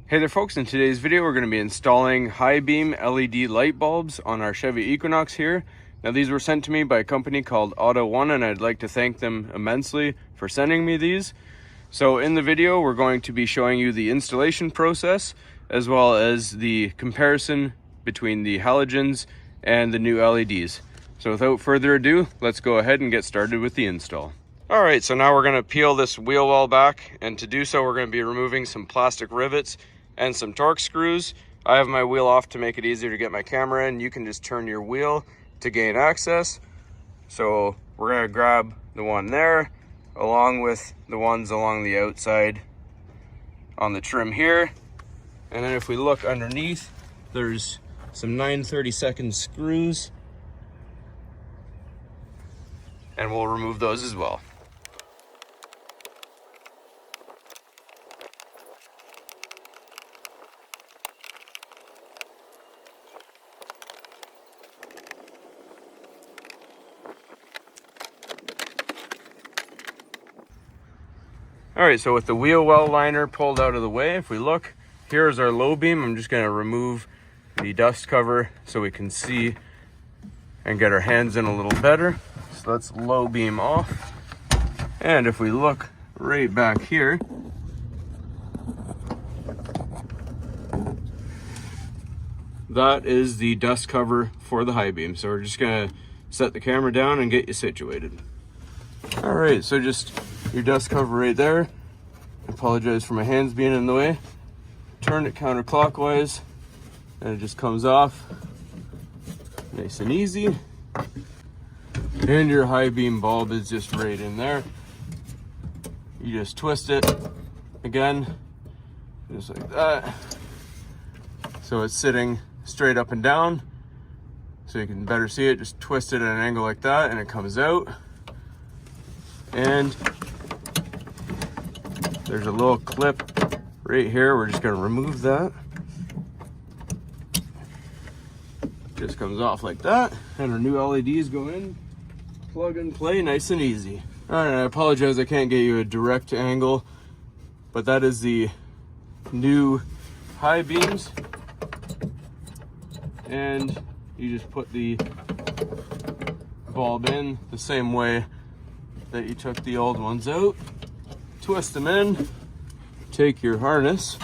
Hey there folks, in today's video we're going to be installing high beam LED light bulbs on our Chevy Equinox here. Now these were sent to me by a company called Auto One, and I'd like to thank them immensely for sending me these. So in the video we're going to be showing you the installation process as well as the comparison between the halogens and the new LEDs. So without further ado, let's go ahead and get started with the install. Alright, so now we're going to peel this wheel well back, and to do so we're going to be removing some plastic rivets and some torque screws. I have my wheel off to make it easier to get my camera in. You can just turn your wheel to gain access. So we're going to grab the one there along with the ones along the outside on the trim here. And then if we look underneath, there's some 9/32 screws, and we'll remove those as well. All right, so with the wheel well liner pulled out of the way, if we look, here's our low beam. I'm just gonna remove the dust cover so we can see and get our hands in a little better. So that's low beam off. And if we look right back here, that is the dust cover for the high beam. So we're just gonna set the camera down and get you situated. All right, so just your dust cover right there. I apologize for my hands being in the way. Turn it counterclockwise and it just comes off nice and easy. And your high beam bulb is just right in there. You just twist it again, just like that. So it's sitting straight up and down so you can better see it. Just twist it at an angle like that and it comes out. And there's a little clip right here. We're just gonna remove that. Just comes off like that, and our new LEDs go in, plug and play, nice and easy. All right, I apologize I can't get you a direct angle, but that is the new high beams. And you just put the bulb in the same way that you took the old ones out. Twist them in, take your harness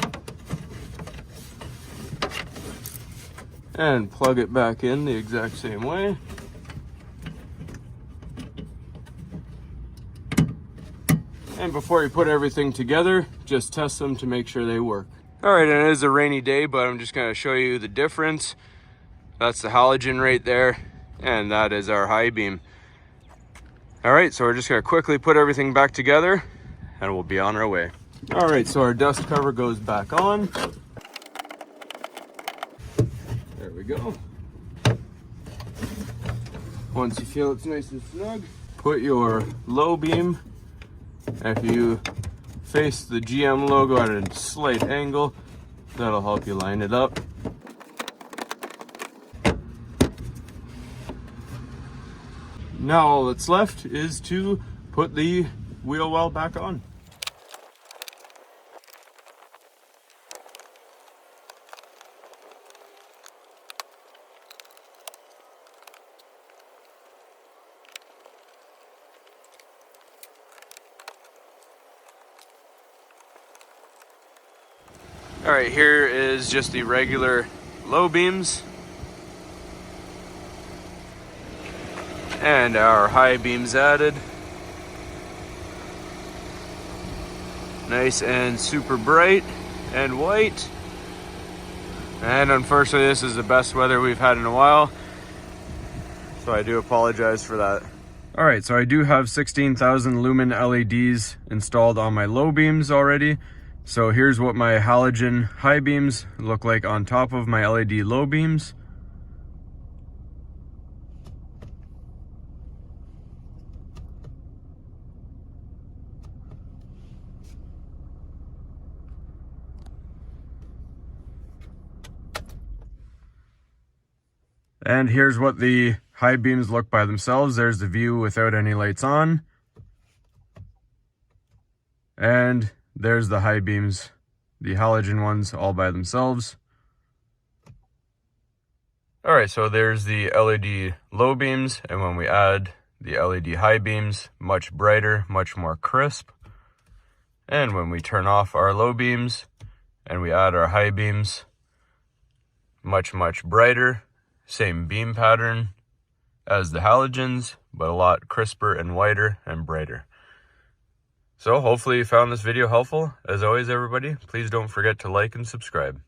and plug it back in the exact same way. And before you put everything together, just test them to make sure they work. All right, and it is a rainy day, but I'm just gonna show you the difference. That's the halogen right there, and that is our high beam. All right, so we're just gonna quickly put everything back together and we'll be on our way. All right, so our dust cover goes back on. There we go. Once you feel it's nice and snug, put your low beam, if you face the GM logo at a slight angle, that'll help you line it up. Now all that's left is to put the wheel well back on. All right, here is just the regular low beams and our high beams added. Nice and super bright and white. And unfortunately this is the best weather we've had in a while, so I do apologize for that. All right, so I do have 16,000 lumen LEDs installed on my low beams already. So here's what my halogen high beams look like on top of my LED low beams. And here's what the high beams look by themselves. There's the view without any lights on. And there's the high beams the halogen ones all by themselves. All right, so there's the LED low beams, and when we add the LED high beams, much brighter, much more crisp. And when we turn off our low beams and we add our high beams, much brighter, same beam pattern as the halogens, but a lot crisper and whiter and brighter. So hopefully you found this video helpful. As always, everybody, please don't forget to like and subscribe.